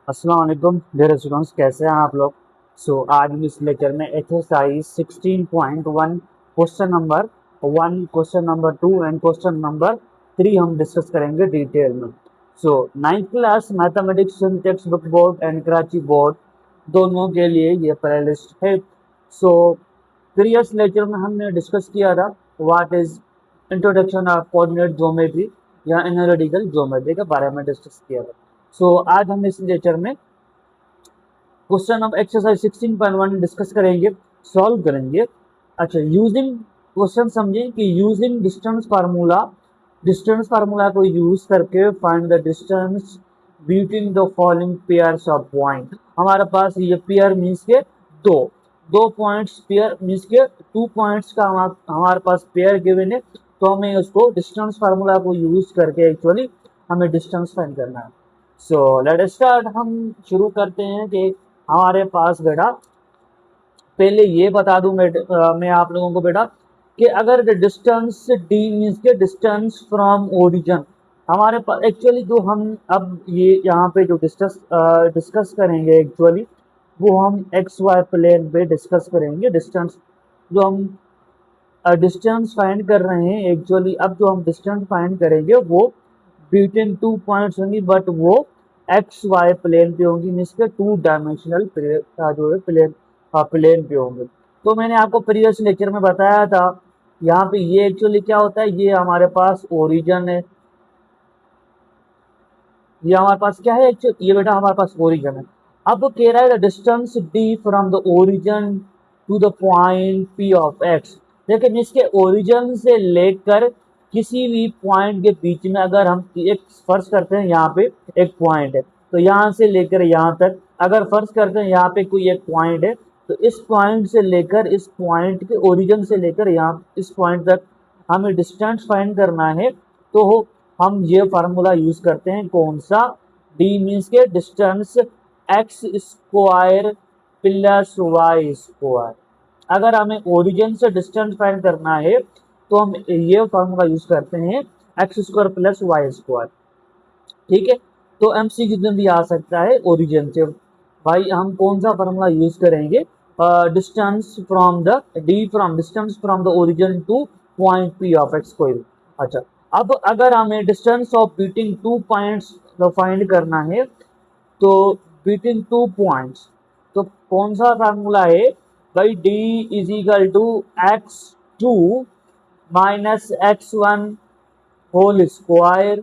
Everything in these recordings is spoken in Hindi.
अस्सलाम वालेकुम डियर स्टूडेंट्स, कैसे हैं आप लोग। आज हम इस लेक्चर में exercise 16.1 question number 1, question number 2 and question number 3 हम डिस्कस करेंगे डिटेल में। Ninth class mathematics text book board and Karachi board दोनों के लिए ये प्लेलिस्ट है। प्रीवियस लेक्चर में हमने डिस्कस किया था what is introduction of coordinate geometry या एनालिटिकल ज्योमेट्री के बारे में डिस्कस किया था। आज हम इस लेक्चर में क्वेश्चन ऑफ एक्सरसाइज 16.1 डिस्कस करेंगे, सॉल्व करेंगे। अच्छा, यूजिंग क्वेश्चन समझें कि यूजिंग डिस्टेंस फार्मूला को यूज करके find the distance between the following pairs of point. हमारे पास ये पेयर मीन्स के दो दो पॉइंट्स, पेयर मीन्स के 2 पॉइंट्स का हमारे पास पेयर गिवन है, तो हमें उसको डिस्टेंस फार्मूला को यूज करके एक्चुअली हमें डिस्टेंस फाइंड करना है। Let start. हम शुरू करते हैं कि हमारे पास बेटा, पहले ये बता दूं मैं आप लोगों को बेटा कि अगर डिस्टेंस डी मीन्स के डिस्टेंस फ्रॉम ओरिजिन, हमारे पास एक्चुअली जो हम अब ये यहाँ पे जो डिस्कस करेंगे एक्चुअली वो हम एक्स वाई प्लेन पे डिस्कस करेंगे। डिस्टेंस जो हम डिस्टेंस फाइंड कर रहे हैं एक्चुअली, अब जो हम डिस्टेंस फाइंड करेंगे वो बिटवीन 2 पॉइंट्स होंगी, बट वो एक्स वाई प्लेन पे होंगी, मीन्स के 2 डायमेंशनल जो है प्लेन पे होंगे। तो मैंने आपको प्रीवियस लेक्चर में बताया था, यहाँ पे ये एक्चुअली क्या होता है, ये हमारे पास ओरिजिन है, ये हमारे पास क्या है एक्चुअली, ये बेटा हमारे पास ओरिजिन है। अब वो कह रहा है distance d from the origin to the point p of x. लेकिन इसके ओरिजिन से लेकर किसी भी पॉइंट के बीच में अगर हम एक फर्ज करते हैं, यहाँ पे एक पॉइंट है, तो यहाँ से लेकर यहाँ तक अगर फर्ज करते हैं यहाँ पे कोई एक पॉइंट है, तो इस पॉइंट से लेकर इस पॉइंट के ओरिजिन से लेकर यहाँ इस पॉइंट तक हमें डिस्टेंस फाइंड करना है। तो हम ये फार्मूला यूज करते हैं, कौन सा, डी मीन्स के distance x square plus y square. अगर हमें ओरिजिन से डिस्टेंस फाइंड करना है तो हम ये फार्मूला यूज करते हैं, x square plus y square. ठीक है, तो एमसीक्यू भी आ सकता है ओरिजिन से। भाई हम कौन सा फार्मूला यूज करेंगे, distance from the D from distance from the origin two point p of x कोई। अच्छा, अब अगर हमें distance of between 2 points find करना है, तो बिटवीन 2 पॉइंट्स तो कौन सा फार्मूला है भाई, d is equal to x2 minus x1 whole square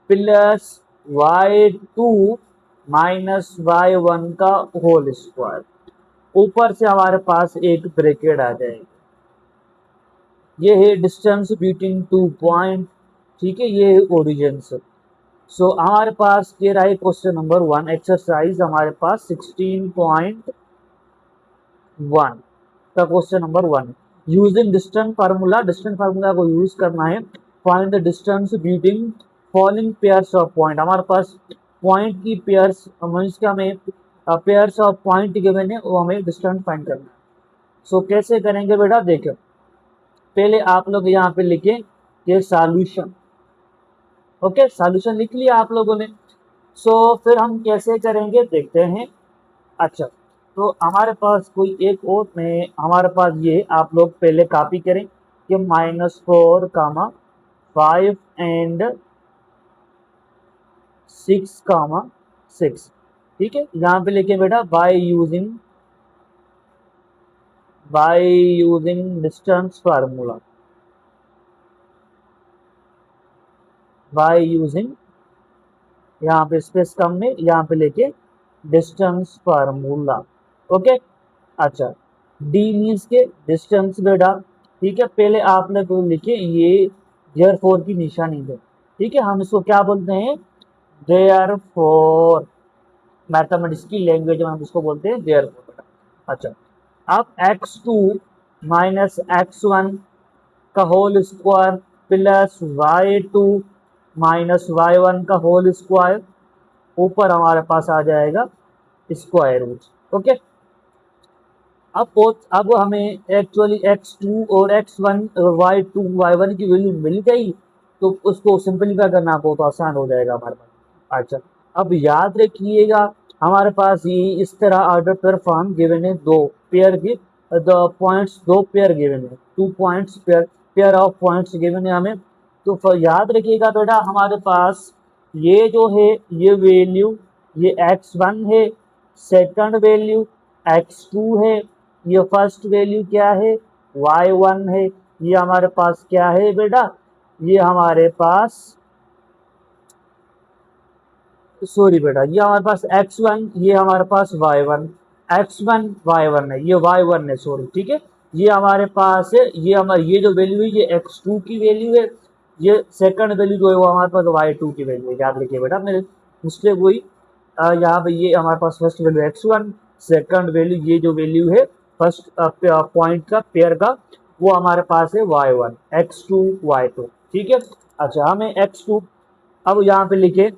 plus y2 minus y1 का होल स्क्वायर। ऊपर से हमारे पास एक ब्रैकेट आ जाएगी, ये है डिस्टेंस बिटवीन 2 पॉइंट। ठीक है, ये है ओरिजिन से। हमारे पास कह रहा है क्वेश्चन नंबर 1 एक्सरसाइज हमारे पास 16.1 का question number 1, using distance formula को यूज करना है, find the distance between following pairs of point. हमारे पास पॉइंट की पेयर्स मीन्स के हमें पेयर्स ऑफ पॉइंट गिवन है, वो हमें डिस्टेंस फाइंड करना है। कैसे करेंगे बेटा, देखो पहले आप लोग यहाँ पे लिखें ये सॉल्यूशन। ओके, सॉल्यूशन लिख लिया आप लोगों ने। फिर हम कैसे करेंगे देखते हैं। अच्छा, तो हमारे पास कोई एक और में हमारे पास ये आप लोग पहले कॉपी करें कि -4, 5 एंड 6, 6। ठीक है, यहाँ पे लिखे बेटा bye using distance formula, by using, यहाँ पे स्पेस कम में यहाँ पे लेके डिस्टेंस फार्मूला। ओके, अच्छा, डी मीन्स के डिस्टेंस बेटा। ठीक है, पहले आपने तो लिखे ये देयरफॉर की निशानी है। ठीक है, हम इसको क्या बोलते हैं, देयरफॉर। मैथमेटिक्स की लैंग्वेज में हम इसको बोलते हैं देयरफॉर बेटा। अच्छा, अब x2 माइनस x1 का whole square plus y2 minus y1 का होल स्क्वायर, ऊपर हमारे पास आ जाएगा स्क्वायर रूट। ओके, अब हमें एक्चुअली x2 और x1 y2 y1 की वैल्यू मिल गई, तो उसको सिंपलीफाई करना आपको तो आसान हो जाएगा हमारे पास। अच्छा, अब याद रखिएगा हमारे पास ये इस तरह ऑर्डर पेयर फॉर्म गिवन है, दो पेयर के द पॉइंट्स, दो पेयर गिवन है, 2 points pair, pair of points given है हमें। तो याद रखिएगा बेटा हमारे पास ये जो है ये वैल्यू ये x1 है, सेकंड वैल्यू x2 है, ये फर्स्ट वैल्यू क्या है y1 है, ये हमारे पास क्या है बेटा, ये हमारे पास सॉरी बेटा ये हमारे पास x1, ये हमारे पास y1, x1 y1 है, ये y1 है सॉरी, ठीक है। ये हमारे पास है, ये हमारी ये जो वैल्यू है ये x2 की वैल्यू है, ये सेकंड वैल्यू जो है वो हमारे पास y2 की वैल्यू है। याद रखिए बेटा मेरे मिस्टेक हुई, यहाँ पे ये हमारे पास first value x1, second value ये जो वैल्यू है फर्स्ट पॉइंट का पेयर का वो हमारे पास है y1, x2 y2, ठीक है। अच्छा हमें x2 अब यहाँ पे लिखे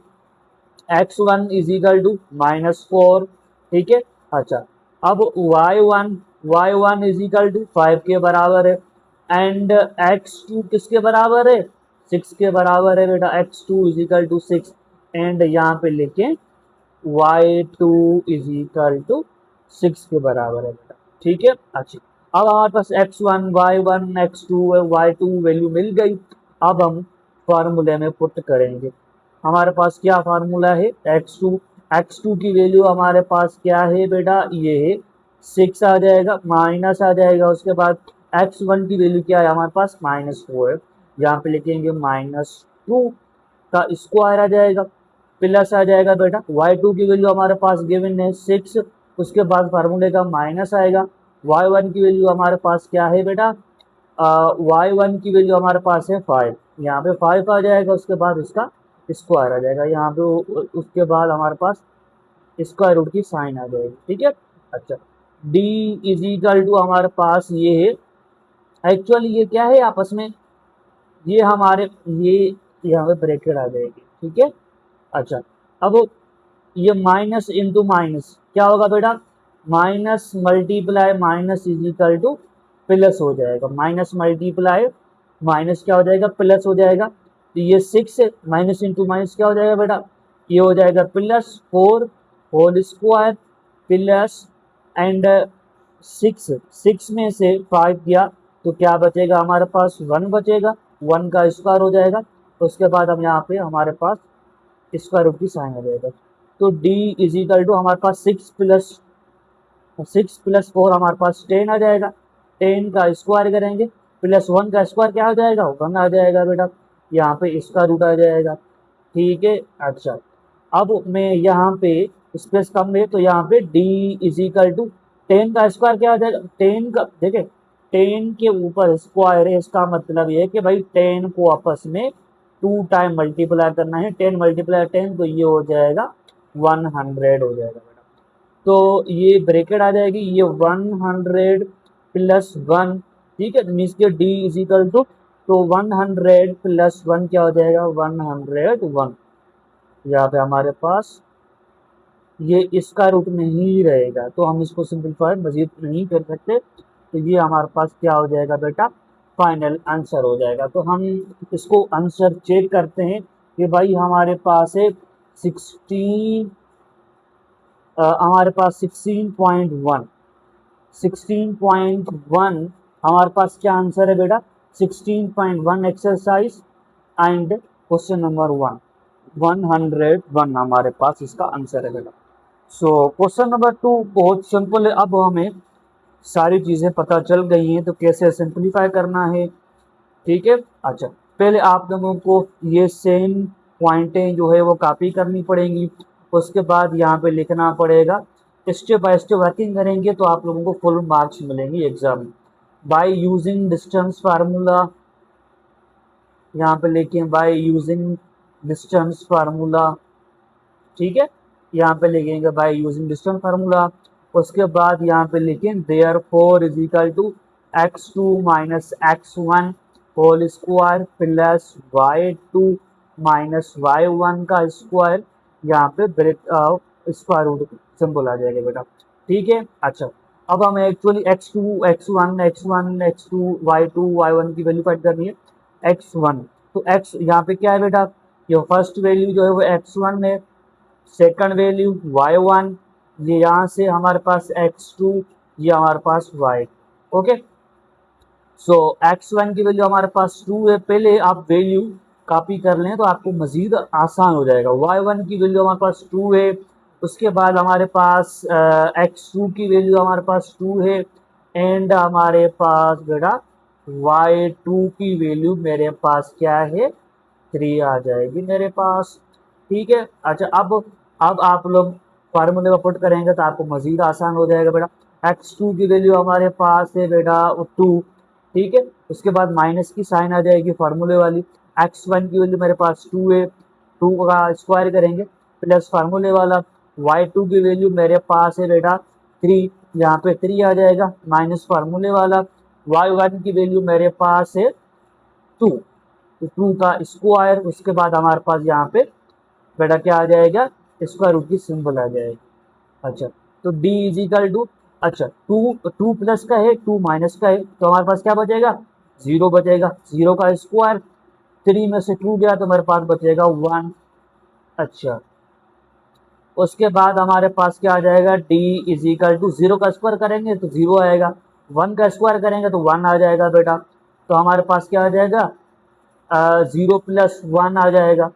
x1 इज इक्वल टू -4, ठीक है। अच्छा अब y1 इज इक्वल टू 5 के बराबर है, एंड x2 किसके बराबर है 6 के बराबर है बेटा, x2 is equal to 6, and यहाँ पे लिखें y2 इज इक्वल टू 6 के बराबर है बेटा, ठीक है। अच्छा अब हमारे पास x1 y1 x2 y2 value मिल गई। अब हम फॉर्मूले में पुट करेंगे, हमारे पास क्या फार्मूला है x2 की वैल्यू हमारे पास क्या है बेटा, ये है 6 आ जाएगा, माइनस आ जाएगा, उसके बाद x1 की वैल्यू क्या है हमारे पास -4 है, यहाँ पे लिखेंगे -2 का स्क्वायर आ जाएगा, प्लस आ जाएगा बेटा y2 की वैल्यू हमारे पास गिवन है 6, उसके बाद फार्मूले का माइनस आएगा, y1 की वैल्यू हमारे पास क्या है बेटा, y1 की वैल्यू हमारे पास है 5, यहाँ पे 5 आ जाएगा, उसके बाद इसका स्क्वायर आ जाएगा, यहाँ पे उसके बाद हमारे पास स्क्वायर रूट की साइन आ जाएगी, ठीक है। अच्छा d इज इक्वल टू हमारे पास ये है, एक्चुअली ये क्या है आपस में, ये हमारे ये यहाँ पे ब्रैकेट आ जाएगी, ठीक है। अच्छा अब ये माइनस इंटू माइनस क्या होगा बेटा, minus multiply minus is equal two plus हो जाएगा, माइनस मल्टीप्लाई माइनस क्या हो जाएगा प्लस हो जाएगा, तो ये 6 है, माइनस इंटू माइनस क्या हो जाएगा बेटा, ये हो जाएगा +4 होल स्क्वायर प्लस एंड 6 में से 5 गया तो क्या बचेगा हमारे पास 1 बचेगा, 1 का स्क्वायर हो जाएगा, उसके बाद हम यहाँ पे हमारे पास स्क्वायर रूट की साइन हो जाएगा। तो d इज इक्वल टू हमारे पास 6 + 4 हमारे पास 10 आ जाएगा, 10 का स्क्वायर करेंगे प्लस 1 का स्क्वायर क्या हो जाएगा 1 आ जाएगा बेटा, यहाँ पे इसका रूट आ जाएगा, ठीक है। अच्छा अब मैं यहाँ पे स्पेस कम है तो यहाँ पे d इज इक्वल टू 10 का स्क्वायर क्या हो जाएगा, 10 का देखिए 10 के ऊपर स्क्वायर है, इसका मतलब ये है कि भाई 10 को आपस में 2 टाइम मल्टीप्लाई करना है, 10 × 10 तो ये हो जाएगा 100 हो जाएगा बेटा, तो ये ब्रैकेट आ जाएगी, ये 100 + 1, ठीक है, मीन्स के d इज इक्वल टू, तो 100 + 1 क्या हो जाएगा 101, यहाँ पे हमारे पास ये इसका रूट नहीं रहेगा तो हम इसको सिंपलीफाई मजीद नहीं कर सकते, तो ये हमारे पास क्या हो जाएगा बेटा फाइनल आंसर हो जाएगा। तो हम इसको आंसर चेक करते हैं कि भाई हमारे पास है 16 हमारे पास 16.1 हमारे पास क्या आंसर है बेटा 16.1 एक्सरसाइज एंड क्वेश्चन नंबर 101 हमारे पास इसका आंसर है बेटा। सो क्वेश्चन नंबर 2 बहुत सिंपल है, अब हमें सारी चीज़ें पता चल गई हैं तो कैसे सिंपलीफाई करना है, ठीक है। अच्छा पहले आप लोगों को ये सेम पॉइंटें जो है वो कॉपी करनी पड़ेंगी, उसके बाद यहाँ पे लिखना पड़ेगा, स्टेप बाय स्टेप वर्किंग करेंगे तो आप लोगों को फुल मार्क्स मिलेंगे एग्जाम में। बाय यूजिंग डिस्टेंस फार्मूला, यहाँ पे लिखें बाय यूजिंग डिस्टेंस फार्मूला, ठीक है, यहाँ पे लिखेंगे बाय यूजिंग डिस्टेंस फार्मूला, उसके बाद यहाँ पे लिखें therefore is equal to x2 - x1 whole square plus y2 - y1 का स्क्वायर, यहाँ पे ब्रेक स्क्वायर रूट सिंबल आ जाएगा बेटा, ठीक है। अच्छा अब हमें actually x2 x1 x2 y2 y1 की वैल्यू फाइंड करनी है, x1 तो x यहाँ पे क्या है बेटा, ये फर्स्ट वैल्यू जो है वो x1 है, सेकंड वैल्यू y1, ये यहाँ से हमारे पास x2, ये हमारे पास y। ओके, सो x1 की वैल्यू हमारे पास 2 है। पहले आप वैल्यू कॉपी कर लें तो आपको मजीद आसान हो जाएगा। y1 की वैल्यू हमारे पास 2 है, उसके बाद हमारे पास x2 की वैल्यू हमारे पास 2 है, एंड हमारे पास बेटा y2 की वैल्यू मेरे पास क्या है, 3 आ जाएगी मेरे पास। ठीक है, अच्छा अब आप लोग फार्मूले में पुट करेंगे तो आपको मजीद आसान हो जाएगा बेटा। x2 की वैल्यू हमारे पास है बेटा 2, ठीक है, उसके बाद माइनस की साइन आ जाएगी फार्मूले वाली। x1 की वैल्यू मेरे पास 2 है, 2 का स्क्वायर करेंगे प्लस फार्मूले वाला। y2 की वैल्यू मेरे पास है बेटा 3, यहाँ पे 3 आ जाएगा माइनस फार्मूले वाला। y1 की वैल्यू मेरे पास है 2, तो 2 का स्क्वायर, उसके बाद हमारे पास यहाँ पे बेटा क्या आ जाएगा, स्क्वायर रूट की सिंबल आ जाएगी। अच्छा, तो d इजिकल टू, अच्छा 2 प्लस का है, 2 माइनस का है, तो हमारे पास क्या बचेगा, 0 बचेगा। 0 का स्क्वायर, 3 में से 2 गया तो मेरे पास बचेगा 1। अच्छा, उसके बाद हमारे पास क्या आ जाएगा, d इजिकल टू 0 का स्क्वायर करेंगे तो 0 आएगा, 1 का स्क्वायर करेंगे तो 1 आ जाएगा बेटा। तो हमारे पास क्या आ जाएगा, 0 प्लस 1 आ जाएगा।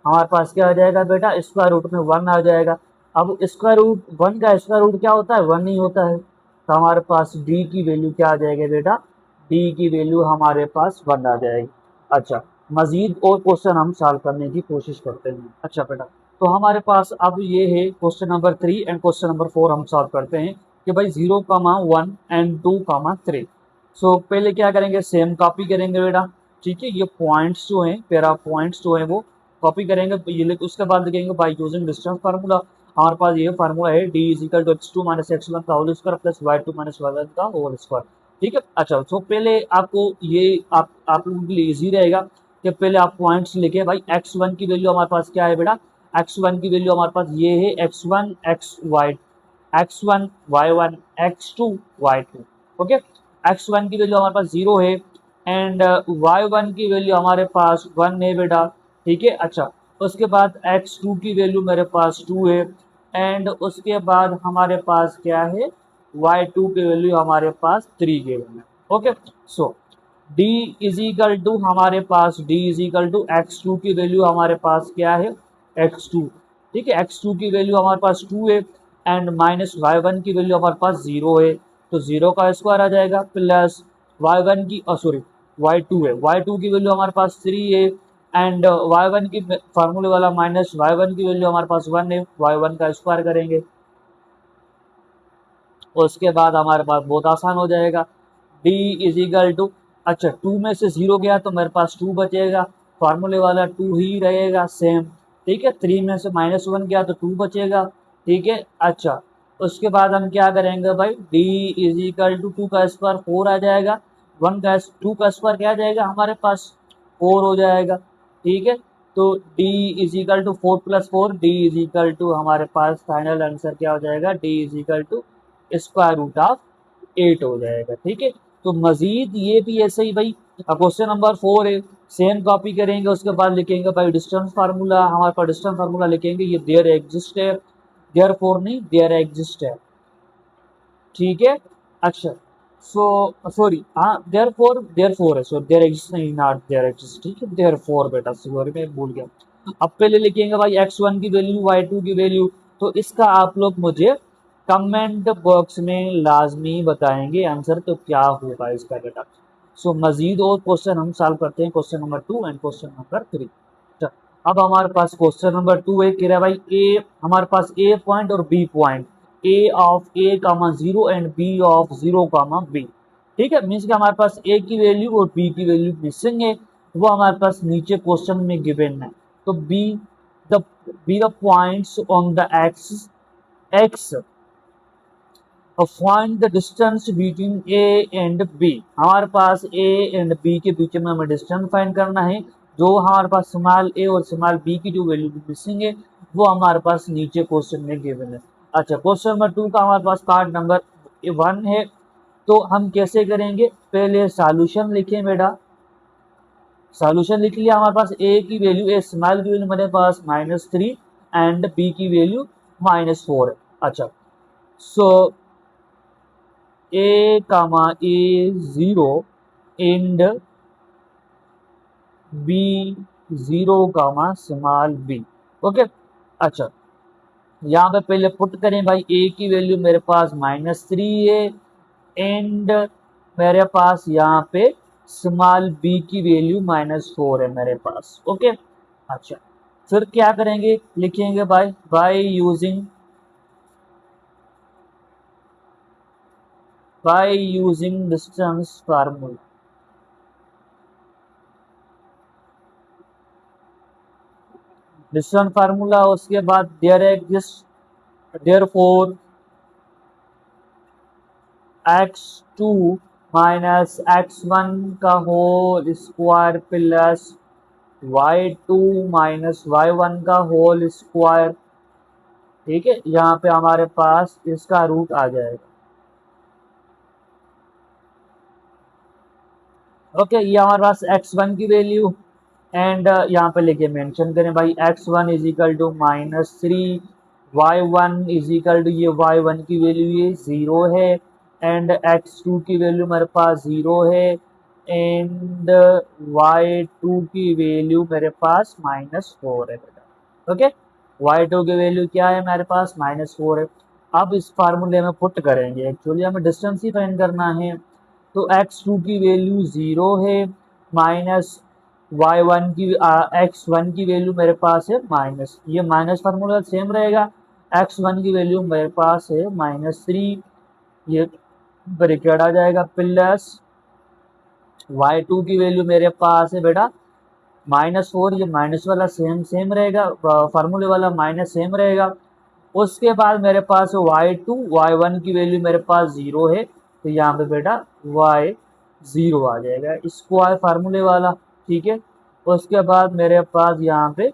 हमारे पास क्या आ जाएगा बेटा, स्क्वायर रूट में 1 आ जाएगा। अब स्क्वायर रूट 1 का स्क्वायर रूट क्या होता है, 1 ही होता है। तो हमारे पास d की वैल्यू क्या आ जाएगी बेटा, d की वैल्यू हमारे पास 1 आ जाएगी। अच्छा, मजीद और क्वेश्चन हम सॉल्व करने की कोशिश करते हैं। अच्छा बेटा, तो हमारे पास अब ये है question number 3 and question number 4 हम सॉल्व करते हैं कि भाई 0,1 एंड 2,3। सो पहले क्या करेंगे, सेम कॉपी करेंगे बेटा। ठीक है, ये पॉइंट्स जो हैं, पैरा पॉइंट्स जो हैं वो कॉपी करेंगे, ये लिख, उसके बाद लिखेंगे बाई यूजिंग डिस्टेंस फार्मूला। हमारे पास ये फार्मूला है d is equal to x2 minus x1 का whole square plus y2 minus y1 का होल स्क्वायर। ठीक है, अच्छा तो पहले आपको ये आप लोगों के लिए इजी रहेगा कि पहले आप पॉइंट्स लिखे। भाई x1 की वैल्यू हमारे पास क्या है बेटा, x1 की वैल्यू हमारे पास ये है x1 x1 y1 x2 y2। Okay, x1 की वैल्यू हमारे पास 0 है एंड y1 की वैल्यू हमारे पास 1 है बेटा। ठीक है, अच्छा उसके बाद x2 की वैल्यू मेरे पास 2 है एंड उसके बाद हमारे पास क्या है, y2 की वैल्यू हमारे पास 3 गिवन है। Okay, so d is equal to हमारे पास d इजिकल टू x2 की वैल्यू हमारे पास क्या है, x2। ठीक है, x2 की वैल्यू हमारे पास 2 है एंड माइनस y1 की वैल्यू हमारे पास 0 है, तो 0 का स्क्वायर आ जाएगा प्लस y1 की सॉरी y2 है, y2 की वैल्यू हमारे पास 3 है एंड y1 की फार्मूले वाला माइनस y1 की वैल्यू हमारे पास 1 है, y1 का स्क्वायर करेंगे। उसके बाद हमारे पास बहुत आसान हो जाएगा, d इजिकल टू, अच्छा 2 में से 0 गया तो मेरे पास 2 बचेगा, फार्मूले वाला 2 ही रहेगा सेम। ठीक है, 3 में से -1 गया तो 2 बचेगा। ठीक है, अच्छा उसके बाद हम क्या करेंगे भाई, d इजिकल टू 2 का स्क्वायर 4 आ जाएगा, 2 का स्क्वायर क्या आ जाएगा हमारे पास 4 हो जाएगा। ठीक है, तो d is equal to 4 plus 4, d is equal to हमारे पास फाइनल आंसर क्या हो जाएगा, d is equal to square root of 8 हो जाएगा। ठीक है, तो मजीद ये भी ऐसे ही भाई, क्वेश्चन नंबर 4 है, सेम कॉपी करेंगे, उसके बाद लिखेंगे भाई डिस्टेंस फार्मूला। हमारे पास डिस्टेंस फार्मूला लिखेंगे, ये देयर एग्जिस्ट है, देयर फोर नहीं देयर एग्जिस्ट है। ठीक है, अच्छा सो सॉरी, हाँ देयर फोर है, सो देयर एग्जिस्ट नहीं, नॉट देयर एग्जिस्ट। ठीक है, देयर फोर बेटा, सॉरी मैं भूल गया। अब पहले लिखेंगे भाई x1 की वैल्यू y2 की वैल्यू, तो इसका आप लोग मुझे कमेंट बॉक्स में लाजमी बताएंगे आंसर, तो क्या होगा इसका बेटा। सो मजीद और क्वेश्चन हम सॉल्व करते हैं, question number 2 and question number 3। अब हमारे पास क्वेश्चन नंबर 2 है, कह रहा है भाई ए, हमारे पास ए पॉइंट और B point, A of A comma 0 and B of 0 comma B. ठीक है, मीन्स कि हमारे पास ए की वैल्यू और बी की वैल्यू मिसिंग है, वो हमारे पास नीचे क्वेश्चन में गिवन है। तो the the points on the axis x, find the distance between A and B. हमारे पास ए एंड बी के बीच में हमें डिस्टेंस फाइंड करना है, जो हमारे पास स्मॉल ए और स्मॉल बी की जो वैल्यू मिसिंग है वो हमारे पास नीचे क्वेश्चन में गिवन है। अच्छा, क्वेश्चन नंबर 2 का हमारे पास पार्ट नंबर 1 है, तो हम कैसे करेंगे, पहले सॉल्यूशन लिखें बेटा। सॉल्यूशन लिख लिया, हमारे पास ए की वैल्यू, ए स्मॉल की वैल्यू मेरे पास -3 एंड बी की वैल्यू -4 है। अच्छा, so A comma A 0 and B 0 comma small B. Okay, अच्छा यहाँ पे पहले पुट करें भाई, ए की वैल्यू मेरे पास -3 है एंड मेरे पास यहाँ पे स्मॉल बी की वैल्यू -4 है मेरे पास। ओके, अच्छा फिर क्या करेंगे, लिखेंगे भाई bye using distance formula. Distance formula उसके बाद देयरफॉर x2 माइनस x1 का whole square plus y2 minus y1 का होल स्क्वायर। ठीक है, यहाँ पे हमारे पास इसका रूट आ जाएगा। ओके, ये हमारे पास x1 की वैल्यू एंड यहाँ पे लेके मेंशन करें भाई x1 is equal to -3, y1 is equal to, ये y1 की वैल्यू ये 0 है एंड x2 की वैल्यू मेरे पास 0 है एंड y2 की वैल्यू मेरे पास -4 है बेटा। ओके, y2 की वैल्यू क्या है मेरे पास -4 है। अब इस फार्मूले में पुट करेंगे, एक्चुअली हमें डिस्टेंस ही फाइंड करना है, तो x2 की वैल्यू 0 है माइनस y1 की x1 की वैल्यू मेरे पास है माइनस, ये माइनस फार्मूला सेम रहेगा, x1 की वैल्यू मेरे पास है -3, ये ब्रैकेट आ जाएगा प्लस y2 की वैल्यू मेरे पास है बेटा -4, ये माइनस वाला सेम रहेगा, फार्मूले वाला माइनस सेम रहेगा। उसके बाद मेरे पास y2 y1 की वैल्यू मेरे पास 0 है, तो यहाँ पे बेटा y 0 आ जाएगा स्क्वायर फार्मूले वाला। ठीक है, उसके बाद मेरे पास यहाँ पे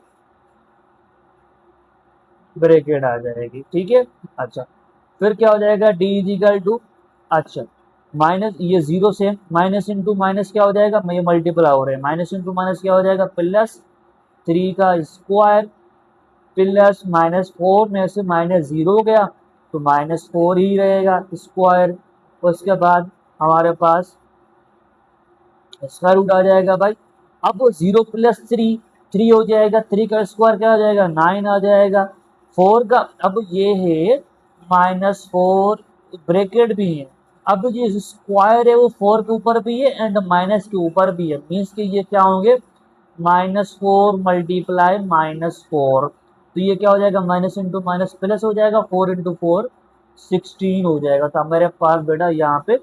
ब्रैकेट आ जाएगी। ठीक है, अच्छा फिर क्या हो जाएगा d इज इक्वल टू, अच्छा माइनस ये 0 से माइनस इंटू माइनस क्या हो जाएगा, ये मल्टीप्लाई हो रहे हैं, माइनस इंटू माइनस क्या हो जाएगा +3 का स्क्वायर प्लस -4 में से -0 गया तो -4 ही रहेगा स्क्वायर। उसके बाद हमारे पास इसका रूट आ जाएगा भाई, अब 0 + 3 हो जाएगा, 3 का स्क्वायर क्या हो जाएगा 9 आ जाएगा, 4 का अब ये है -4 ब्रैकेट भी है, अब ये स्क्वायर है वो 4 के ऊपर भी है एंड माइनस के ऊपर भी है, मीन्स कि ये क्या होंगे -4 मल्टीप्लाई -4, तो ये क्या हो जाएगा माइनस इंटू माइनस प्लस हो जाएगा, 4 × 4 16 हो जाएगा, तो मेरे पास बेटा यहाँ पे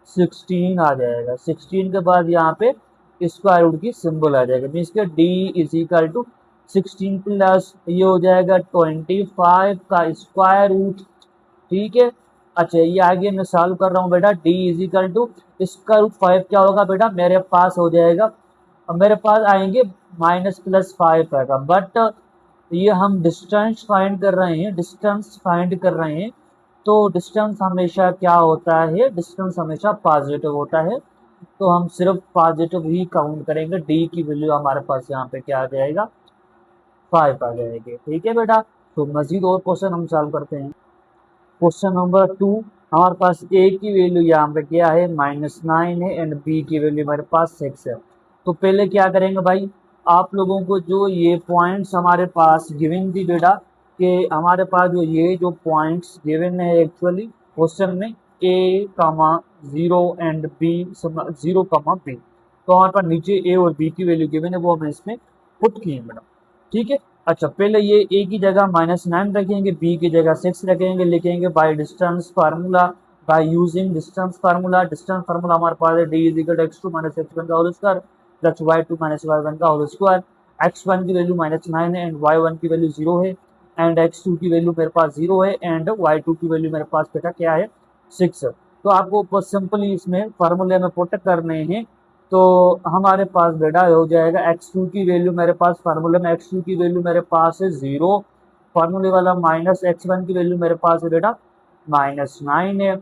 16 आ जाएगा। 16 के बाद यहाँ पे स्क्वायर रूट की सिंबल आ जाएगा, मीन्स के d is equal to 16 plus ये हो जाएगा 25 का स्क्वायर रूट। ठीक है, अच्छा ये आगे मैं सॉल्व कर रहा हूँ बेटा, d इज इक्वल टू इसका रूट 5 क्या होगा बेटा मेरे पास हो जाएगा, अब मेरे पास आएंगे -+5 आएगा, बट ये हम डिस्टेंस फाइंड कर रहे हैं, तो डिस्टेंस हमेशा क्या होता है, डिस्टेंस हमेशा पॉजिटिव होता है, तो हम सिर्फ पॉजिटिव ही काउंट करेंगे, डी की वैल्यू हमारे पास यहाँ पे क्या आ जाएगा 5 आ जाएगी। ठीक है बेटा, तो मजीद और क्वेश्चन हम सॉल्व करते हैं। क्वेश्चन नंबर 2, हमारे पास ए की वैल्यू यहाँ पे क्या है -9 है एंड बी की वैल्यू हमारे पास 6 है। तो पहले क्या करेंगे भाई, आप लोगों को जो ये पॉइंट्स हमारे पास गिवन थी बेटा, कि हमारे पास जो ये जो पॉइंट्स गिवन है एक्चुअली क्वेश्चन में a, 0 एंड b 0, b, तो हमारे पास नीचे a और b की वैल्यू गिवन है, वो हमें इसमें पुट की है बेटा। ठीक है, अच्छा पहले ये a की जगह -9 रखेंगे, b की जगह 6 रखेंगे, लिखेंगे by distance formula, by using distance formula. Distance formula हमारे पास है d is equal to x2 minus x1 का whole square plus y2 minus y1 का होल स्क्वायर। x1 की वैल्यू -9 है एंड y1 की वैल्यू 0 है एंड x2 की वैल्यू मेरे पास 0 है एंड y2 की वैल्यू मेरे पास बेटा क्या है 6। तो आपको बस सिंपली इसमें फार्मूले में पुट करने हैं, तो हमारे पास बेटा हो जाएगा x2 की वैल्यू मेरे पास फार्मूले में x2 की वैल्यू मेरे पास है 0, फार्मूले वाला माइनस x1 की वैल्यू मेरे पास है बेटा -9 है,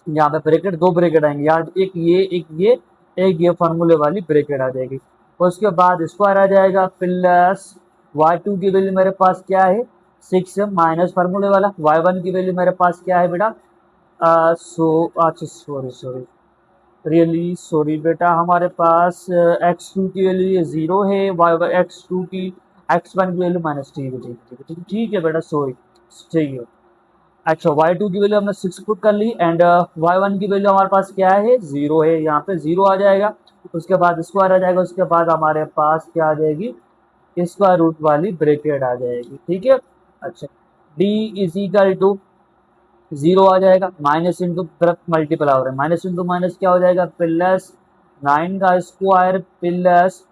यहाँ पे ब्रैकेट 2 ब्रैकेट आएंगे यार, एक ये फार्मूले वाली ब्रैकेट आ जाएगी। उसके बाद स्क्वायर आ जाएगा प्लस y2 की वैल्यू मेरे पास क्या है 6 माइनस फार्मूले वाला, y1 की वैल्यू मेरे पास क्या है बेटा अच्छा सॉरी सॉरी रियली सॉरी बेटा, हमारे पास x2 की वैल्यू 0 है, x2 की x1 की वैल्यू -3 है। ठीक है बेटा सॉरी चाहिए। अच्छा y2 की वैल्यू हमने 6 पुट कर ली एंड y1 की वैल्यू हमारे पास क्या है 0 है, यहाँ पे 0 आ जाएगा, उसके बाद स्क्वायर आ जाएगा, उसके बाद हमारे पास क्या आ जाएगी स्क्वायर रूट वाली ब्रैकेट आ जाएगी। ठीक है। अच्छा d इज इक्वल टू 0 आ जाएगा, माइनस इंटू तरफ मल्टीपल हो रहा है, माइनस इंटू माइनस क्या हो जाएगा प्लस 9 का स्क्वायर प्लस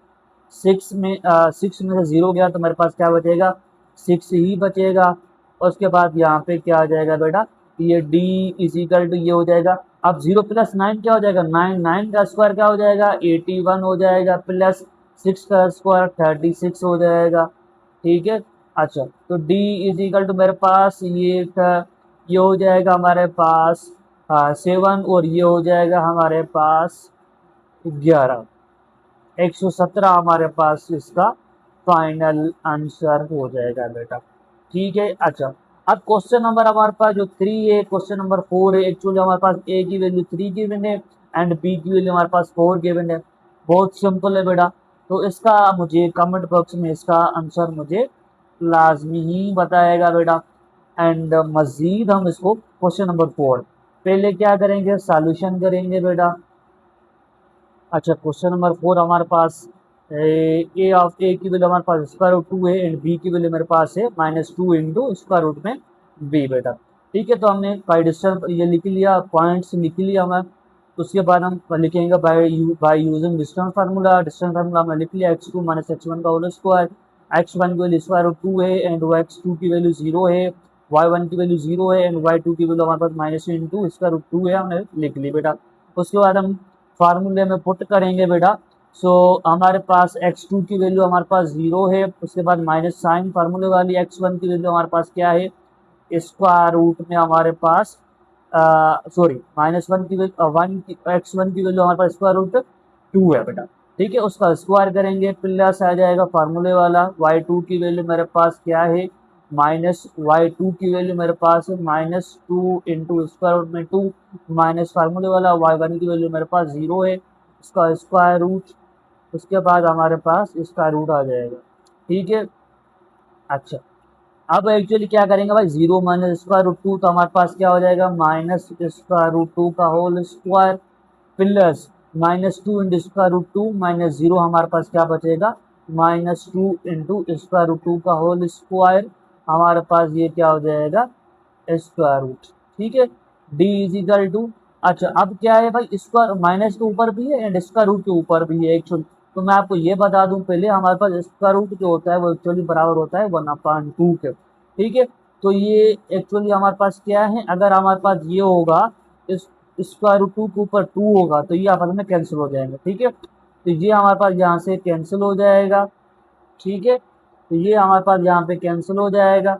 6 में से 0 गया तो मेरे पास क्या बचेगा 6 ही बचेगा। उसके बाद यहाँ पे क्या आ जाएगा बेटा ये d इज इक्वल टू ये हो जाएगा, अब 0 प्लस 9 क्या हो जाएगा 9, 9 का स्क्वायर क्या हो जाएगा 81 हो जाएगा, प्लस 6 का स्क्वायर 36 हो जाएगा। ठीक है। अच्छा तो d इज इक्वल टू मेरे पास ये हो जाएगा हमारे पास 7 और ये हो जाएगा हमारे पास 11, 117 हमारे पास इसका फाइनल आंसर हो जाएगा बेटा। ठीक है। अच्छा अब क्वेश्चन नंबर हमारे पास जो 3 है, क्वेश्चन नंबर 4 है, एक्चुअली हमारे पास ए की वैल्यू 3 गिवन है एंड बी की वैल्यू हमारे पास 4 गिवन है। बहुत सिंपल है बेटा, तो इसका मुझे कमेंट बॉक्स में इसका आंसर मुझे लाजमी ही बताएगा बेटा। एंड मजीद हम इसको क्वेश्चन नंबर 4 पहले क्या करेंगे सॉल्यूशन करेंगे बेटा। अच्छा क्वेश्चन नंबर 4 हमारे पास ए ऑफ ए की वैल्यू हमारे पास स्क्वायर रूट 2 है एंड बी की वैल्यू मेरे पास है -2 इंटू स्क्वायर रूट में बी बेटा। ठीक है, तो हमने बाई डिस्टेंस ये लिख लिया, पॉइंट्स लिख लिया हमें, उसके बाद हम लिखेंगे bye using distance formula. Distance formula हमने लिख लिया x2 माइनस x1 का होल स्क्वायर, x1 की वैल्यू स्क्वायर रूट 2 है एंड x2 की वैल्यू 0 है, y1 की वैल्यू 0 है एंड y2 की वैल्यू हमारे पास -2 इंटू स्क्वायर रूट 2 है, हमने लिख ली बेटा। उसके बाद हम फार्मूले में पुट करेंगे बेटा। सो हमारे पास x2 की वैल्यू हमारे पास 0 है, उसके बाद माइनस साइन फार्मूले वाली x1 की वैल्यू हमारे पास क्या है स्क्वायर रूट में हमारे पास सॉरी -1 की वैल्यू x1 की वैल्यू हमारे पास स्क्वायर रूट 2 है बेटा। ठीक है, उसका स्क्वायर करेंगे प्लस आ जाएगा फार्मूले वाला y2 की वैल्यू मेरे पास क्या है y2 की वैल्यू मेरे पास है -2 इंटू स्क्वायर रूट में 2 माइनस फार्मूले वाला y1 की वैल्यू मेरे पास 0 है, उसका स्क्वायर रूट, उसके बाद हमारे पास स्क्वायर रूट आ जाएगा। ठीक है। अच्छा अब एक्चुअली क्या करेंगे भाई 0 माइनस स्क्वायर रूट 2 तो हमारे पास क्या हो जाएगा माइनस स्क्वायर रूट 2 का whole square plus -2 into square root 2 -0 हमारे पास क्या बचेगा -2 इंटू स्क्वायर रूट 2 का होल स्क्वायर, हमारे पास ये क्या हो जाएगा स्क्वायर रूट। ठीक है, डी इज इक्वल टू अच्छा अब क्या है भाई स्क्वायर माइनस के ऊपर भी है एंड स्क्वायर रूट के ऊपर भी है एक्चुअली, तो मैं आपको ये बता दूं पहले हमारे पास स्क्वायर रूट जो होता है वो एक्चुअली बराबर होता है 1/2 के। ठीक है, तो ये एक्चुअली हमारे पास क्या है अगर हमारे पास ये होगा इस स्क्वायर रूट 2 के ऊपर 2 होगा तो ये आपस में कैंसिल हो जाएंगे। ठीक है, तो ये हमारे पास यहाँ से कैंसिल हो जाएगा। ठीक है, तो ये हमारे पास यहाँ पे कैंसिल हो जाएगा,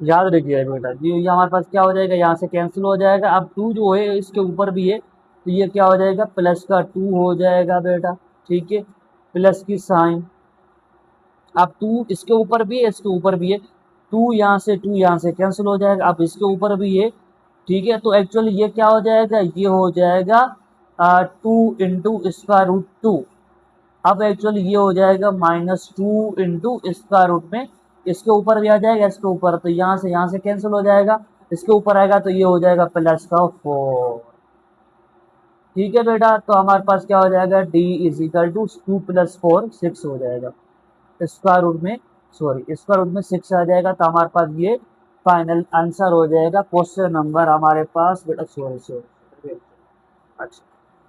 याद रखिए बेटा ये हमारे पास क्या हो जाएगा यहाँ से कैंसिल हो जाएगा। अब 2 जो है इसके ऊपर भी है तो ये क्या हो जाएगा प्लस का 2 हो जाएगा बेटा। ठीक है, प्लस की साइन, अब 2 इसके ऊपर भी है इसके ऊपर भी है, 2 यहाँ से कैंसिल हो जाएगा, अब इसके ऊपर भी है। ठीक है, तो एक्चुअली ये क्या हो जाएगा ये हो जाएगा 2 इंटू स्क्वायर रूट 2, अब एक्चुअली ये हो जाएगा -2 इंटू स्क्वायर रूट में, इसके ऊपर भी आ जाएगा इसके ऊपर, तो यहाँ से कैंसिल हो जाएगा, इसके ऊपर आएगा तो ये हो जाएगा प्लस का 4। ठीक है बेटा, तो हमारे पास क्या हो जाएगा d इज इक्वल टू 2 + 4 6 हो जाएगा, स्क्वायर रूट में सॉरी स्क्वायर रूट में 6 आ जाएगा, तो हमारे पास ये फाइनल आंसर हो जाएगा क्वेश्चन नंबर हमारे पास बेटा सॉरी सॉरी अच्छा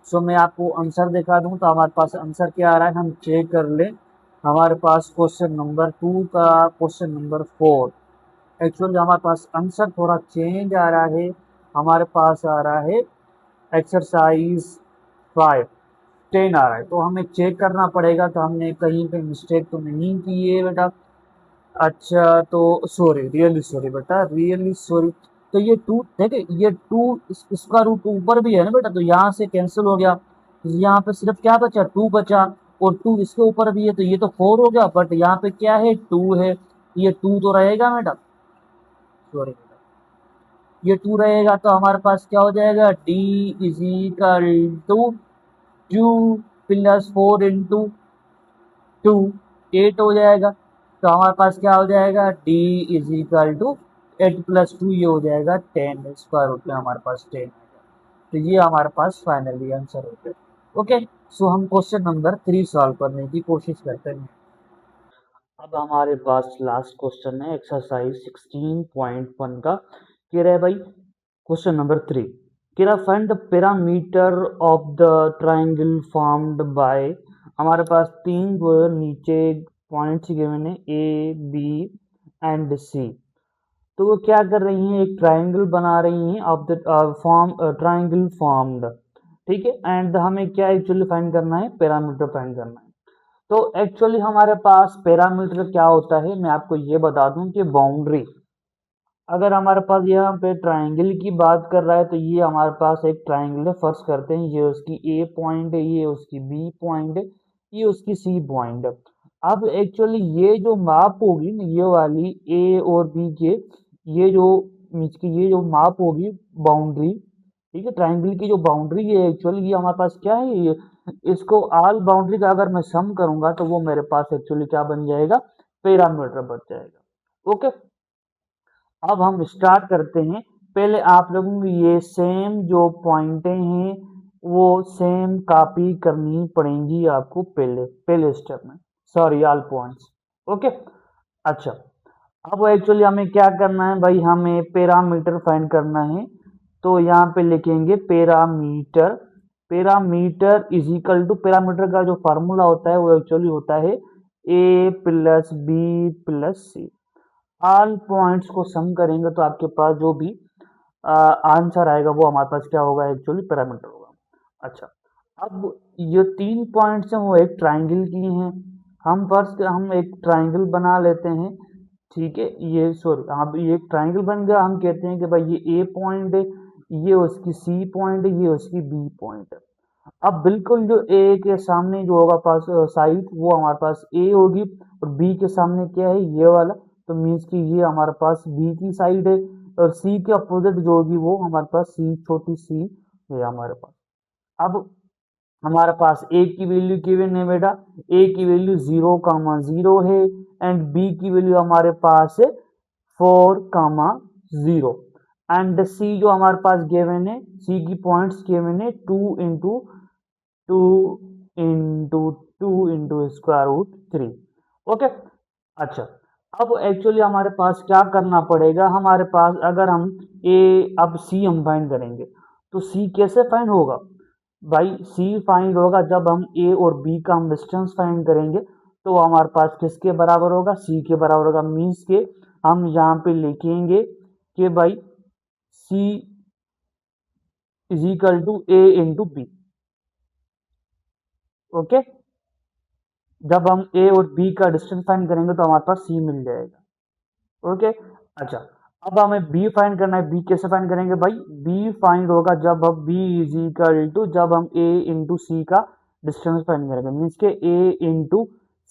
सो मैं आपको आंसर दिखा दूं तो हमारे पास आंसर क्या आ रहा है हम चेक कर लें। हमारे पास क्वेश्चन नंबर 2 का क्वेश्चन नंबर 4 एक्चुअली हमारे पास आंसर थोड़ा चेंज आ रहा है, हमारे पास आ रहा है एक्सरसाइज 5 10 आ रहा है, तो हमें चेक करना पड़ेगा तो हमने कहीं पे मिस्टेक तो नहीं की है बेटा। अच्छा तो सॉरी रियली सॉरी बेटा रियली सॉरी, तो ये 2 देखे ये 2 इसका रूट ऊपर भी है ना बेटा, तो यहाँ से कैंसिल हो गया, यहाँ पे सिर्फ क्या बचा 2 बचा, और 2 इसके ऊपर भी है, तो ये तो 4 हो गया, बट यहाँ पे क्या है 2 है, ये 2 तो रहेगा मैडम, सॉरी मैडम, ये 2 रहेगा, तो हमारे पास क्या हो जाएगा d is equal to 2 plus 4 into 2 8 हो जाएगा। तो हमारे पास क्या हो जाएगा d is equal to 8 plus 2, ये हो जाएगा 10, स्क्वायर रूट में हमारे पास 10 आएगा। तो ये हमारे पास फाइनली आंसर हो गया। ओके, सो हम क्वेश्चन नंबर 3 सॉल्व करने की कोशिश करते हैं। अब हमारे पास लास्ट क्वेश्चन है एक्सरसाइज 16.1 का। कह रहा है भाई क्वेश्चन नंबर 3, कह रहा find the parameter of the triangle formed by, हमारे पास 3 जो नीचे पॉइंट्स गिवन है ए बी एंड सी। तो वो क्या कर रही हैं, एक ट्राइंगल बना रही हैं of the form triangle formed, ठीक है। एंड हमें क्या एक्चुअली फाइंड करना है, पैरामीटर फाइंड करना है। तो एक्चुअली हमारे पास पैरामीटर क्या होता है, मैं आपको ये बता दूं कि बाउंड्री, अगर हमारे पास यहाँ पे ट्राइंगल की बात कर रहा है तो ये हमारे पास एक ट्राइंगल है, फर्स्ट करते हैं, ये उसकी ए पॉइंट है, ये उसकी बी पॉइंट है, ये उसकी सी पॉइंट है। अब एक्चुअली ये जो माप होगी ना, ये वाली ए और बी के, ये जो मीन्स की ये जो माप होगी बाउंड्री, ठीक है, ट्राइंगल की जो बाउंड्री है एक्चुअली ये हमारे पास क्या है, ये इसको ऑल बाउंड्री का अगर मैं सम करूंगा तो वो मेरे पास एक्चुअली क्या बन जाएगा, पैरामीटर बन जाएगा। ओके, अब हम स्टार्ट करते हैं। पहले आप लोगों को ये सेम जो पॉइंटें हैं वो सेम कॉपी करनी पड़ेंगी आपको पहले पहले स्टेप में, सॉरी ऑल पॉइंट्स। ओके, अच्छा, अब एक्चुअली हमें क्या करना है भाई, हमें पैरामीटर फाइंड करना है। तो यहाँ पे लिखेंगे parameter, parameter is equal to, parameter का जो फार्मूला होता है वो एक्चुअली होता है A plus B plus C. All points को सम करेंगे तो आपके पास जो भी आंसर आएगा वो हमारे पास क्या होगा, एक्चुअली पैरामीटर होगा। अच्छा, अब ये 3 पॉइंट्स हैं वो एक ट्राइंगल की हैं। हम एक ट्राइंगल बना लेते हैं, ठीक है, ये सॉरी, अब ये एक ट्राइंगल बन गया। हम कहते हैं कि भाई ये ए पॉइंट है, ये उसकी सी पॉइंट है, ये उसकी बी पॉइंट है। अब बिल्कुल जो ए के सामने जो होगा पास साइड वो हमारे पास ए होगी, और बी के सामने क्या है, ये वाला, तो मीन्स कि ये हमारे पास बी की साइड है, और सी के अपोजिट जो होगी वो हमारे पास सी, छोटी सी है हमारे पास। अब हमारे पास ए की वैल्यू गिवन है बेटा, ए की वैल्यू 0, 0 है, एंड बी की वैल्यू हमारे पास है 4, 0, एंड सी जो हमारे पास गिवन है, सी की पॉइंट्स गिवन है 2 इंटू स्क्वायर रूट 3। ओके, अच्छा, अब एक्चुअली हमारे पास क्या करना पड़ेगा, हमारे पास अगर हम ए, अब सी हम फाइंड करेंगे, तो सी कैसे फाइंड होगा भाई, सी फाइंड होगा जब हम ए और बी का हम डिस्टेंस फाइंड करेंगे, तो हमारे पास किसके बराबर होगा, सी के बराबर होगा। मीन्स के हम यहाँ पे लिखेंगे कि भाई C is equal to A into B. Okay, जब हम ए और बी का डिस्टेंस फाइंड करेंगे तो हमारे पास सी मिल जाएगा। ओके, अच्छा, अब हमें बी फाइंड करना है। बी कैसे फाइंड करेंगे भाई, बी फाइंड होगा जब हम बी इज इक्वल टू, जब हम ए इंटू सी का डिस्टेंस फाइंड करेंगे, मीन्स के ए इंटू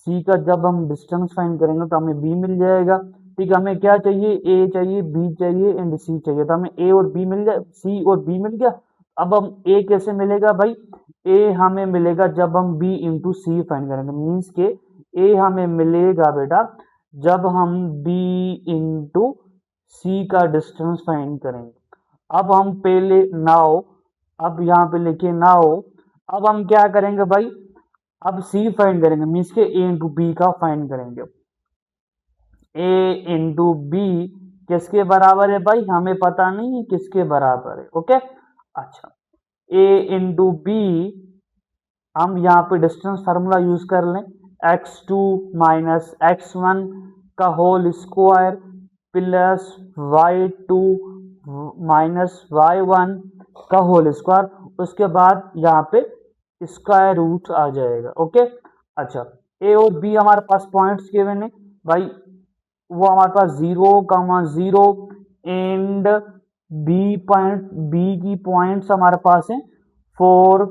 सी का जब हम डिस्टेंस फाइंड करेंगे तो हमें बी मिल जाएगा। ठीक है, हमें क्या चाहिए, ए चाहिए, बी चाहिए एंड सी चाहिए, तो हमें ए और बी मिल जाए, सी और बी मिल गया। अब हम ए कैसे मिलेगा भाई, ए हमें मिलेगा जब हम बी इंटू सी फाइंड करेंगे, मीन्स के ए हमें मिलेगा बेटा जब हम बी इंटू सी का डिस्टेंस फाइंड करेंगे। अब हम पहले नाउ, अब यहाँ पे लिखिए नाउ, अब हम क्या करेंगे भाई, अब सी फाइंड करेंगे, मीन्स के ए इंटू बी का फाइंड करेंगे। ए इंटू बी किसके बराबर है भाई, हमें पता नहीं है किसके बराबर है। ओके, अच्छा, ए इंटू बी, हम यहाँ पे डिस्टेंस फार्मूला यूज कर लें, x2 माइनस x1 का whole square plus y2 minus y1 का होल स्क्वायर, उसके बाद यहाँ पे स्क्वायर रूट आ जाएगा। ओके, अच्छा, ए और बी हमारे पास पॉइंट्स गिवन है भाई, वो हमारे पास 0, 0 एंड बी पॉइंट, बी की पॉइंट्स हमारे पास है 4,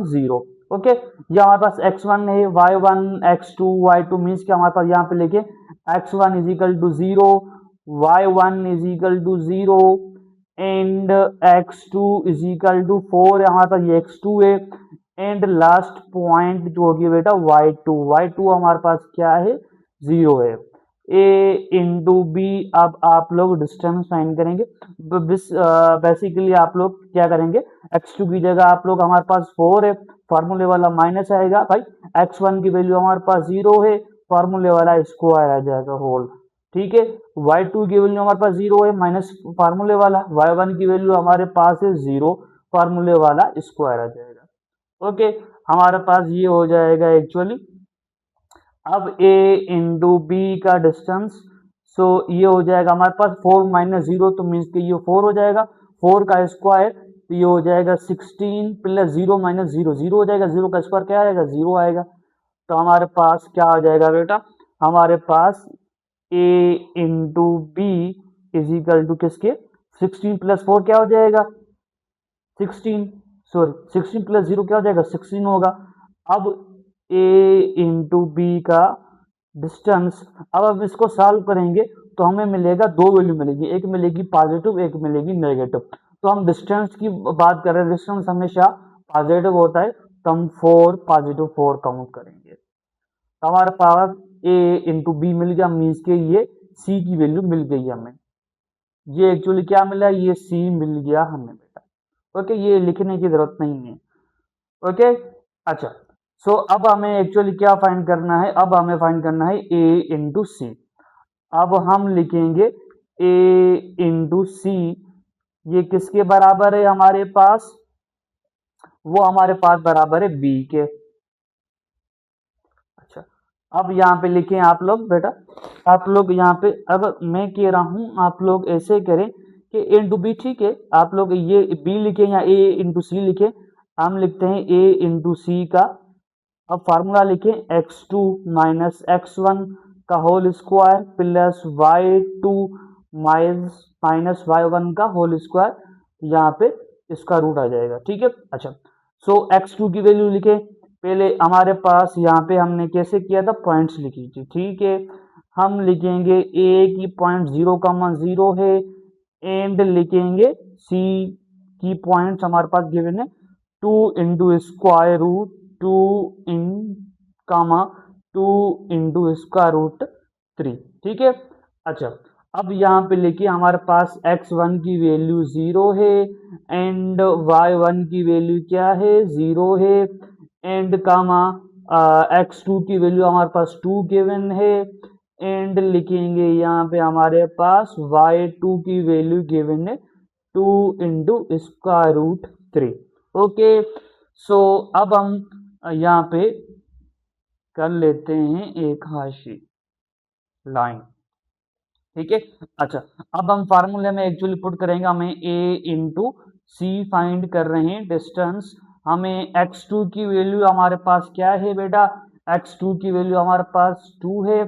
0। ओके, ये हमारे पास x1 है, y1 x2 y2 मीन्स कि हमारे पास यहाँ पे लिखे x1 is equal to 0, y1 is equal to 0 and x2 is equal to 4 है, हमारे पास ये x2 है एंड लास्ट पॉइंट जो होगी बेटा y2 हमारे पास क्या है 0 है। a इंटू बी, अब आप लोग डिस्टेंस फाइंड करेंगे। बेसिकली आप लोग क्या करेंगे, x2 की जगह आप लोग हमारे पास 4 है, फार्मूले वाला माइनस आएगा भाई, x1 की वैल्यू हमारे पास 0 है, फार्मूले वाला स्क्वायर आ जाएगा होल, ठीक है। y2 की वैल्यू हमारे पास 0 है माइनस फार्मूले वाला, y1 की वैल्यू हमारे पास है 0, फार्मूले वाला स्क्वायर आ जाएगा। ओके, हमारे पास ये हो जाएगा एक्चुअली। अब a इंटू बी का डिस्टेंस, सो ये हो जाएगा हमारे पास 4 माइनस 0 तो मीन्स कि ये 4 हो जाएगा, 4 का स्क्वायर तो ये हो जाएगा 16 प्लस 0 माइनस 0, 0 हो जाएगा, 0 का स्क्वायर क्या आएगा 0 आएगा। तो हमारे पास क्या आ जाएगा बेटा, हमारे पास a into B is equal to किसके 16 प्लस 4 क्या हो जाएगा 16, सॉरी 16 प्लस 0 क्या हो जाएगा 16 होगा। अब a इंटू बी का डिस्टेंस, अब हम इसको सॉल्व करेंगे तो हमें मिलेगा दो वैल्यू मिलेगी, एक मिलेगी पॉजिटिव एक मिलेगी नेगेटिव। तो हम डिस्टेंस की बात कर रहे हैं, डिस्टेंस हमेशा पॉजिटिव होता है, तो हम 4 पॉजिटिव 4 काउंट करेंगे। तो हमारे पास a इंटू बी मिल गया, मीन्स के ये c की वैल्यू मिल गई हमें, ये एक्चुअली क्या मिला, ये c मिल गया हमें बेटा। ओके, ये लिखने की जरूरत नहीं है। ओके, अच्छा, सो अब हमें एक्चुअली क्या फाइंड करना है, अब हमें फाइंड करना है a इंटू सी। अब हम लिखेंगे a इंटू सी, ये किसके बराबर है हमारे पास, वो हमारे पास बराबर है b के। अच्छा, अब यहाँ पे लिखें आप लोग बेटा, आप लोग यहाँ पे, अब मैं कह रहा हूँ आप लोग ऐसे करें कि a इंटू बी, ठीक है, आप लोग ये b लिखें या a इंटू सी लिखें, हम लिखते हैं a इंटू सी का। अब फार्मूला लिखें x2 माइनस x1 का whole square plus y2 minus y1 का होल स्क्वायर, यहाँ पे इसका रूट आ जाएगा, ठीक है। अच्छा, सो x2 की वैल्यू लिखे, पहले हमारे पास यहाँ पे हमने कैसे किया था, पॉइंट्स लिखी थी, ठीक है। हम लिखेंगे a की पॉइंट 0,0 है एंड लिखेंगे c की पॉइंट्स हमारे पास गिवन है 2 इंटू स्क्वायर रूट 2 इन कामा 2 इंटू स्क्वायर रूट 3, ठीक है। अच्छा, अब यहाँ पे लिखिए हमारे पास x1 की वैल्यू 0 है एंड y1 की वैल्यू क्या है 0 है एंड कामा x2 की वैल्यू हमारे पास 2 गिवन है एंड लिखेंगे यहाँ पे हमारे पास y2 की वैल्यू गिवन है 2 इंटू स्क्वायर रूट 3। ओके, सो अब हम यहाँ पे कर लेते हैं एक हाशी लाइन, ठीक है। अच्छा, अब हम फार्मूले में एक्चुअली पुट करेंगे, हमें a इंटू सी फाइंड कर रहे हैं डिस्टेंस, हमें x2 की वैल्यू हमारे पास क्या है बेटा, x2 की वैल्यू हमारे पास 2 है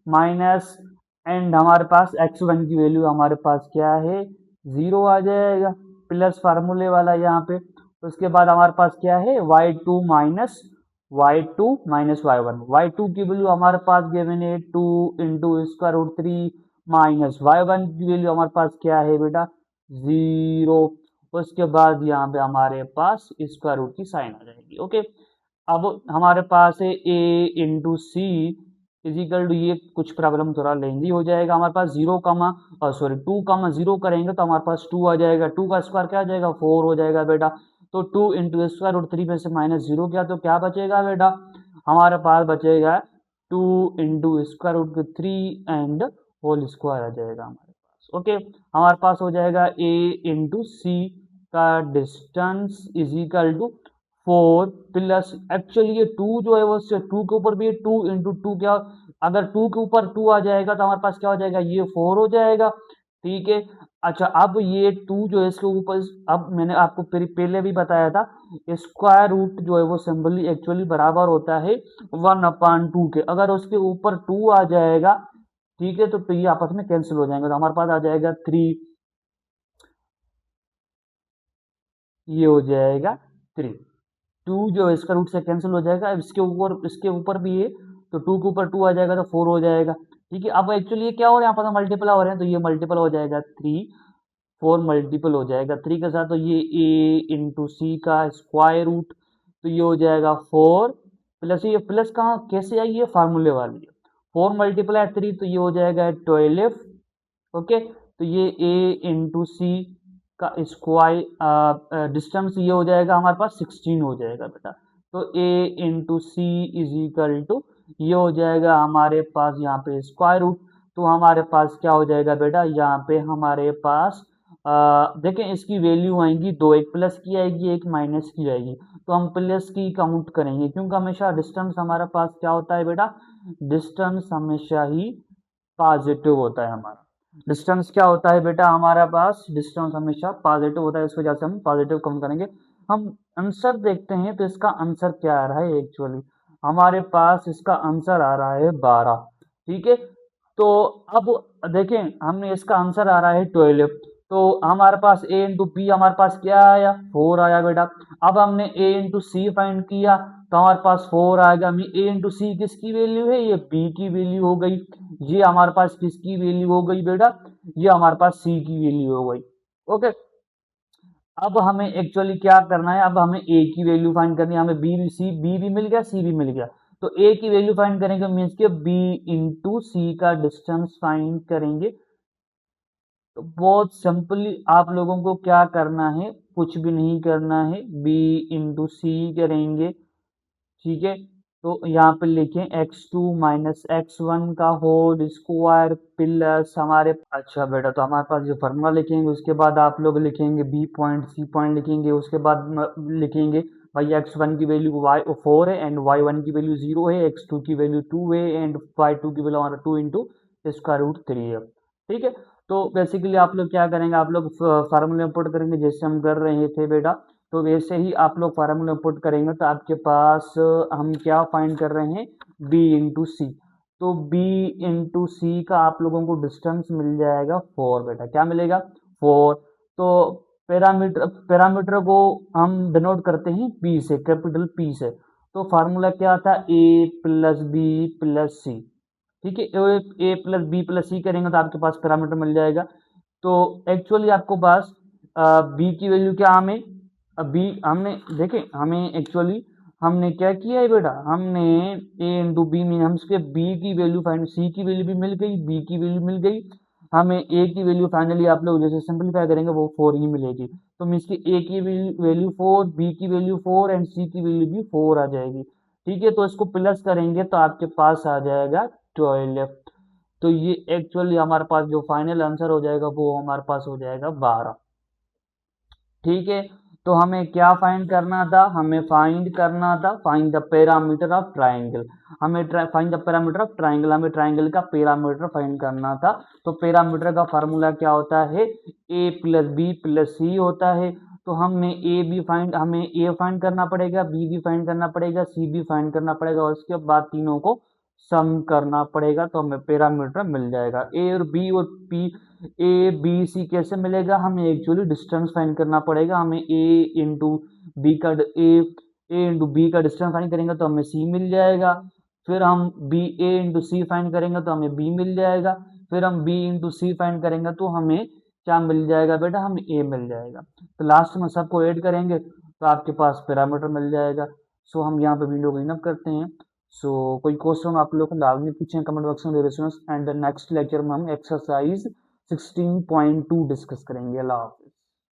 माइनस एंड हमारे पास x1 की वैल्यू हमारे पास क्या है 0 आ जाएगा, प्लस फार्मूले वाला यहाँ पे। उसके बाद हमारे पास क्या है y2 माइनस y2 की वैल्यू हमारे पास गिवन है 2 into square root 3 minus y1 की वैल्यू हमारे पास क्या है बेटा 0। उसके बाद यहाँ पे हमारे पास स्क्वायर रूट की साइन आ जाएगी। ओके, अब हमारे पास है a into C is equal to, ये कुछ प्रॉब्लम थोड़ा लेंदी हो जाएगा, हमारे पास 2,0 करेंगे तो हमारे पास 2 आ जाएगा, 2 का स्क्वायर क्या आ जाएगा 4 हो जाएगा बेटा। तो 2 इंटू स्क्वायर रूट 3 में से माइनस 0 क्या, तो क्या बचेगा बेटा, हमारे पास बचेगा 2 into square root 3 and whole square आ जाएगा हमारे पास। ओके, हमारे पास हो जाएगा a इंटू सी का distance is equal to 4 plus, actually ये 2 जो है वो 2 के ऊपर भी 2 इंटू 2 क्या, अगर 2 के ऊपर 2 आ जाएगा तो हमारे पास क्या हो जाएगा ये 4 हो जाएगा, ठीक है। अच्छा, अब ये 2 जो है इसके ऊपर, अब मैंने आपको पहले भी बताया था स्क्वायर रूट जो है वो सिंबली एक्चुअली बराबर होता है 1/2 के, अगर उसके ऊपर 2 आ जाएगा, ठीक है, तो ये आपस में कैंसिल हो जाएंगे, तो हमारे पास आ जाएगा 3, ये हो जाएगा 3, 2 जो है इसका रूट से कैंसिल हो जाएगा, अब इसके ऊपर भी है तो 2 के ऊपर 2 आ जाएगा तो 4 हो जाएगा। ठीक है, अब एक्चुअली ये क्या हो रहा है, यहाँ पर मल्टीपल हो रहे हैं तो ये मल्टीपल हो जाएगा 3, 4 मल्टीपल हो जाएगा 3 के साथ, तो ये a इंटू सी का स्क्वायर रूट, तो ये हो जाएगा 4 प्लस, ये प्लस कहाँ कैसे आई, ये फार्मूले वाली है, 4 मल्टीप्लाई 3 तो ये हो जाएगा 12। ओके, तो ये a इंटू सी का स्क्वायर डिस्टेंस ये हो जाएगा हमारे पास 16 हो जाएगा बेटा, तो a into C is equal to ये हो जाएगा हमारे पास यहाँ पे स्क्वायर रूट, तो हमारे पास क्या हो जाएगा बेटा, यहाँ पे हमारे पास देखें इसकी वैल्यू आएंगी दो, एक प्लस की आएगी एक माइनस की आएगी, तो हम प्लस की काउंट करेंगे क्योंकि हमेशा डिस्टेंस हमारे पास क्या होता है बेटा, डिस्टेंस हमेशा ही पॉजिटिव होता है हमारा, डिस्टेंस क्या होता है बेटा हमारा पास, डिस्टेंस हमेशा पॉजिटिव होता है, इस वजह से हम पॉजिटिव काउंट करेंगे। हम आंसर देखते हैं तो इसका आंसर क्या आ रहा है, एक्चुअली हमारे पास इसका आंसर आ रहा है 12। ठीक है, तो अब देखें हमने इसका आंसर आ रहा है 12, तो हमारे पास a इंटू पी हमारे पास क्या आया, 4 आया बेटा। अब हमने a इंटू सी फाइंड किया तो हमारे पास 4 आएगा, हमें a इंटू सी किसकी वैल्यू है, ये b की वैल्यू हो गई, ये हमारे पास किसकी वैल्यू हो गई बेटा, ये हमारे पास c की वैल्यू हो गई। ओके, अब हमें एक्चुअली क्या करना है, अब हमें a की वैल्यू फाइंड करनी है, हमें b भी मिल गया c भी मिल गया, तो a की वैल्यू फाइंड करेंगे मीन्स के b इंटू सी का डिस्टेंस फाइंड करेंगे। तो बहुत सिंपली आप लोगों को क्या करना है, कुछ भी नहीं करना है, b इंटू सी करेंगे। ठीक है, तो यहाँ पे लिखें x2 माइनस x1 का होल स्क्वायर प्लस हमारे, अच्छा बेटा तो हमारे पास जो फॉर्मूला लिखेंगे उसके बाद आप लोग लिखेंगे b पॉइंट c पॉइंट लिखेंगे, उसके बाद लिखेंगे भाई x1 की वैल्यू 4 है एंड y1 की वैल्यू 0 है, x2 की वैल्यू 2 है एंड y2 की वैल्यू हमारा 2 इंटू स्क्वायर रूट 3 है। ठीक है, तो बेसिकली आप लोग क्या करेंगे, आप लोग फार्मूला पुट करेंगे जैसे हम कर रहे थे बेटा, तो वैसे ही आप लोग फार्मूला पुट करेंगे तो आपके पास हम क्या फाइंड कर रहे हैं, b इंटू सी, तो b इंटू सी का आप लोगों को डिस्टेंस मिल जाएगा 4 बेटा, क्या मिलेगा 4, तो पैरामीटर को हम डिनोट करते हैं p से, कैपिटल p से, तो फार्मूला क्या था, a प्लस बी प्लस सी। ठीक है, ए प्लस बी प्लस सी करेंगे तो आपके पास पैरामीटर मिल जाएगा, तो एक्चुअली आपको पास बी की वैल्यू क्या, हमें बी हमने देखें, हमें एक्चुअली हमने क्या किया है बेटा, हमने ए इंटू बी में हम इसके बी की वैल्यू फाइंड, सी की वैल्यू भी मिल गई, बी की वैल्यू मिल गई, हमें ए की वैल्यू फाइनली आप लोग जैसे सिंपलीफाई करेंगे वो 4 ही मिलेगी, तो मीन्स की ए की वैल्यू 4, बी की वैल्यू 4 एंड सी की वैल्यू भी 4 आ जाएगी। ठीक है, तो इसको प्लस करेंगे तो आपके पास आ जाएगा 12, तो ये एक्चुअली हमारे पास जो फाइनल आंसर हो जाएगा वो हमारे पास हो जाएगा 12। ठीक है, तो हमें क्या फाइंड करना था, हमें फाइंड करना था find the parameter of triangle, हमें find the parameter of triangle, हमें ट्राइंगल का पैरामीटर फाइंड करना था, तो पैरामीटर का फार्मूला क्या होता है, a प्लस बी प्लस सी होता है, तो हमने हमें a फाइंड करना पड़ेगा, b भी फाइंड करना पड़ेगा, c भी फाइंड करना पड़ेगा और उसके बाद तीनों को सम करना पड़ेगा तो हमें पैरामीटर मिल जाएगा। ए और बी और पी, ए बी सी कैसे मिलेगा, हमें एक्चुअली डिस्टेंस फाइंड करना पड़ेगा, हमें ए इंटू बी का इंटू बी का डिस्टेंस फाइंड करेंगे तो हमें सी मिल जाएगा, फिर हम बी ए इंटू सी फाइंड करेंगे तो हमें बी मिल जाएगा, फिर हम बी इंटू सी फाइंड करेंगे तो हमें क्या मिल जाएगा बेटा, हमें ए मिल जाएगा, तो लास्ट में सबको ऐड करेंगे तो आपके पास पैरामीटर मिल जाएगा। सो हम यहाँ पे वीडियो क्लीन अप करते हैं। सो कोई क्वेश्चन आप लोग को लाजमी पूछें कमेंट बॉक्स में, एंड नेक्स्ट लेक्चर में हम एक्सरसाइज 16.2 डिस्कस करेंगे। अल्लाह हाफिज़।